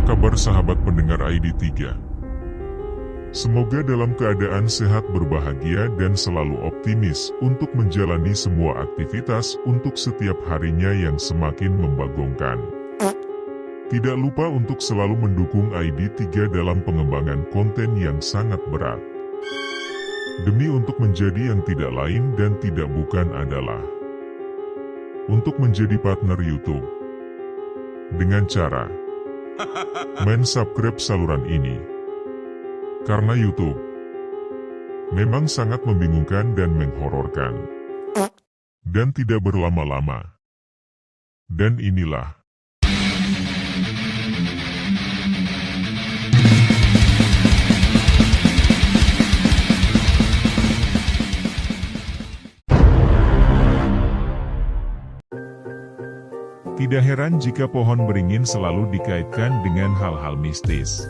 kabar sahabat pendengar ID3? Semoga dalam keadaan sehat, berbahagia, dan selalu optimis untuk menjalani semua aktivitas untuk setiap harinya yang semakin membagongkan. Tidak lupa untuk selalu mendukung ID3 dalam pengembangan konten yang sangat berat. Demi untuk menjadi yang tidak lain dan tidak bukan adalah untuk menjadi partner YouTube. Dengan cara subscribe saluran ini. Karena YouTube memang sangat membingungkan dan menghororkan. Dan tidak berlama-lama. Dan inilah tidak heran jika pohon beringin selalu dikaitkan dengan hal-hal mistis.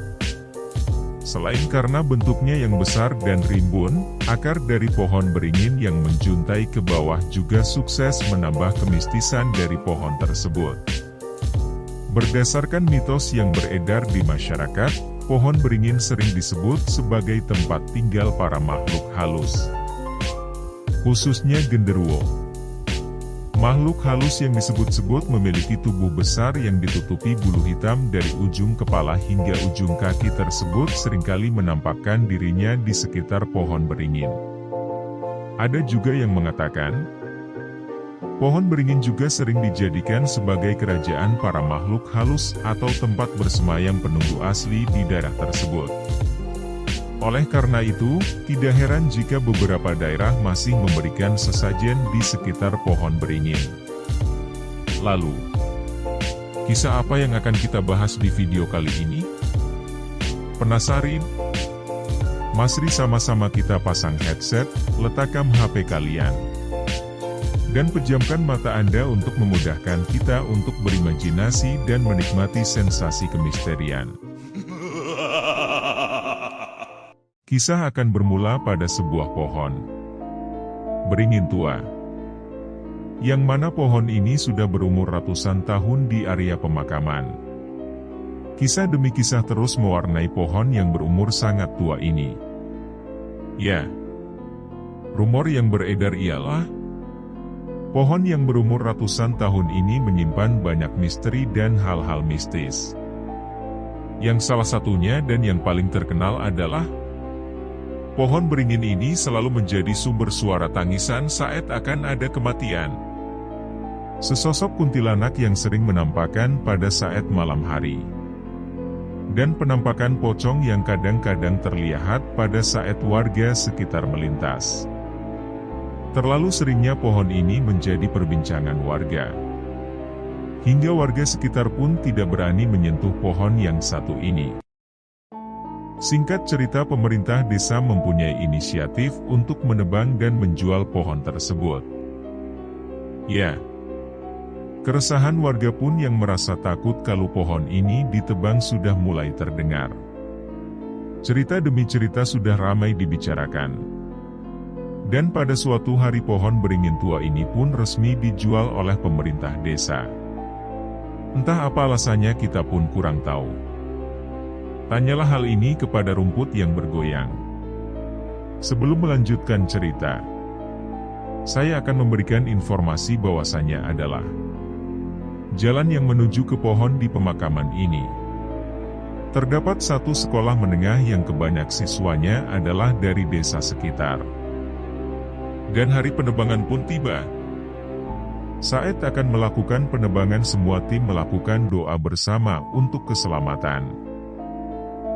Selain karena bentuknya yang besar dan rimbun, akar dari pohon beringin yang menjuntai ke bawah juga sukses menambah kemistisan dari pohon tersebut. Berdasarkan mitos yang beredar di masyarakat, pohon beringin sering disebut sebagai tempat tinggal para makhluk halus, khususnya genderuwo. Makhluk halus yang disebut-sebut memiliki tubuh besar yang ditutupi bulu hitam dari ujung kepala hingga ujung kaki tersebut seringkali menampakkan dirinya di sekitar pohon beringin. Ada juga yang mengatakan, pohon beringin juga sering dijadikan sebagai kerajaan para makhluk halus atau tempat bersemayam penunggu asli di daerah tersebut. Oleh karena itu, tidak heran jika beberapa daerah masih memberikan sesajen di sekitar pohon beringin. Lalu, kisah apa yang akan kita bahas di video kali ini? Penasaran? Mari sama-sama kita pasang headset, letakkan HP kalian, dan pejamkan mata Anda untuk memudahkan kita untuk berimajinasi dan menikmati sensasi kemisterian. Kisah akan bermula pada sebuah pohon beringin tua, yang mana pohon ini sudah berumur ratusan tahun di area pemakaman. Kisah demi kisah terus mewarnai pohon yang berumur sangat tua ini. Ya, rumor yang beredar ialah pohon yang berumur ratusan tahun ini menyimpan banyak misteri dan hal-hal mistis. Yang salah satunya dan yang paling terkenal adalah pohon beringin ini selalu menjadi sumber suara tangisan saat akan ada kematian. Sesosok kuntilanak yang sering menampakkan pada saat malam hari. Dan penampakan pocong yang kadang-kadang terlihat pada saat warga sekitar melintas. Terlalu seringnya pohon ini menjadi perbincangan warga. Hingga warga sekitar pun tidak berani menyentuh pohon yang satu ini. Singkat cerita, pemerintah desa mempunyai inisiatif untuk menebang dan menjual pohon tersebut. Ya, keresahan warga pun yang merasa takut kalau pohon ini ditebang sudah mulai terdengar. Cerita demi cerita sudah ramai dibicarakan. Dan pada suatu hari pohon beringin tua ini pun resmi dijual oleh pemerintah desa. Entah apa alasannya, kita pun kurang tahu. Tanyalah hal ini kepada rumput yang bergoyang. Sebelum melanjutkan cerita, saya akan memberikan informasi bahwasannya adalah jalan yang menuju ke pohon di pemakaman ini. Terdapat satu sekolah menengah yang kebanyak siswanya adalah dari desa sekitar. Dan hari penebangan pun tiba. Saat akan melakukan penebangan, semua tim melakukan doa bersama untuk keselamatan.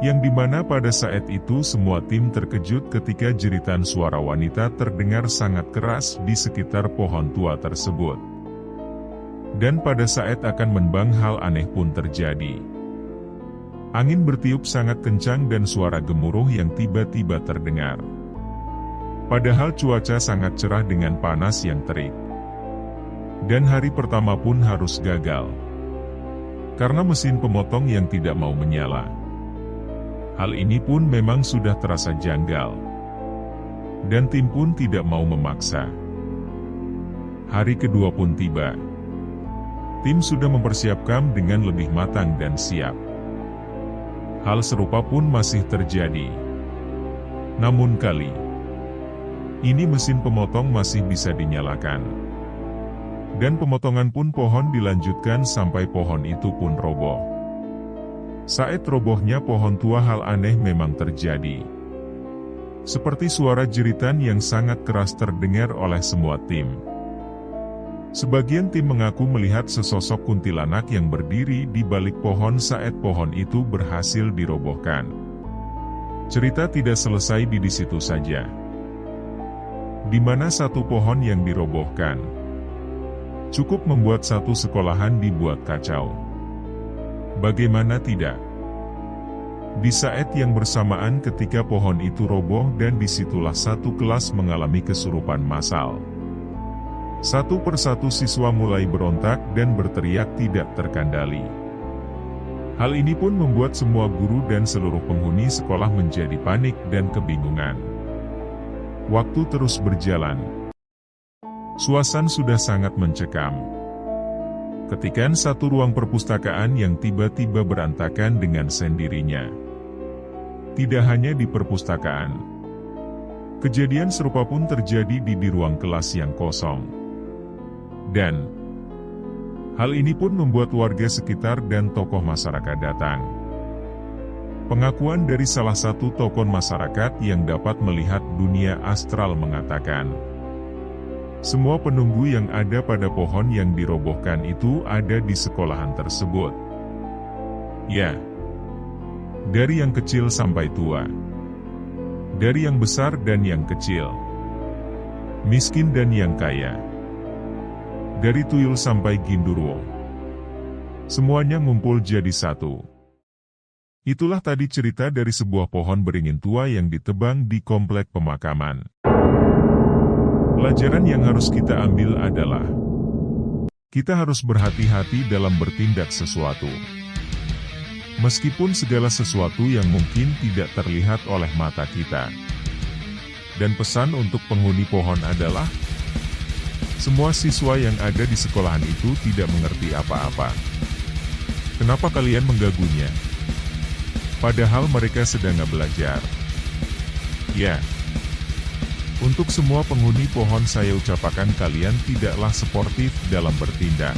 Yang dimana pada saat itu semua tim terkejut ketika jeritan suara wanita terdengar sangat keras di sekitar pohon tua tersebut. Dan pada saat akan menebang, hal aneh pun terjadi. Angin bertiup sangat kencang dan suara gemuruh yang tiba-tiba terdengar. Padahal cuaca sangat cerah dengan panas yang terik. Dan hari pertama pun harus gagal. Karena mesin pemotong yang tidak mau menyala. Hal ini pun memang sudah terasa janggal. Dan tim pun tidak mau memaksa. Hari kedua pun tiba. Tim sudah mempersiapkan dengan lebih matang dan siap. Hal serupa pun masih terjadi. Namun kali ini mesin pemotong masih bisa dinyalakan. Dan pemotongan pun pohon dilanjutkan sampai pohon itu pun roboh. Saat robohnya pohon tua, hal aneh memang terjadi. Seperti suara jeritan yang sangat keras terdengar oleh semua tim. Sebagian tim mengaku melihat sesosok kuntilanak yang berdiri di balik pohon saat pohon itu berhasil dirobohkan. Cerita tidak selesai di situ saja. Di mana satu pohon yang dirobohkan cukup membuat satu sekolahan dibuat kacau. Bagaimana tidak? Di saat yang bersamaan ketika pohon itu roboh dan disitulah satu kelas mengalami kesurupan massal. Satu persatu siswa mulai berontak dan berteriak tidak terkendali. Hal ini pun membuat semua guru dan seluruh penghuni sekolah menjadi panik dan kebingungan. Waktu terus berjalan. Suasana sudah sangat mencekam. Ketikan satu ruang perpustakaan yang tiba-tiba berantakan dengan sendirinya. Tidak hanya di perpustakaan. Kejadian serupa pun terjadi di ruang kelas yang kosong. Dan hal ini pun membuat warga sekitar dan tokoh masyarakat datang. Pengakuan dari salah satu tokoh masyarakat yang dapat melihat dunia astral mengatakan, semua penunggu yang ada pada pohon yang dirobohkan itu ada di sekolahan tersebut. Ya, dari yang kecil sampai tua, dari yang besar dan yang kecil, miskin dan yang kaya, dari tuyul sampai gindurwo, semuanya ngumpul jadi satu. Itulah tadi cerita dari sebuah pohon beringin tua yang ditebang di komplek pemakaman. Pelajaran yang harus kita ambil adalah, kita harus berhati-hati dalam bertindak sesuatu. Meskipun segala sesuatu yang mungkin tidak terlihat oleh mata kita. Dan pesan untuk penghuni pohon adalah, semua siswa yang ada di sekolahan itu tidak mengerti apa-apa. Kenapa kalian mengganggunya? Padahal mereka sedang belajar. Ya. Untuk semua penghuni pohon saya ucapkan kalian tidaklah sportif dalam bertindak.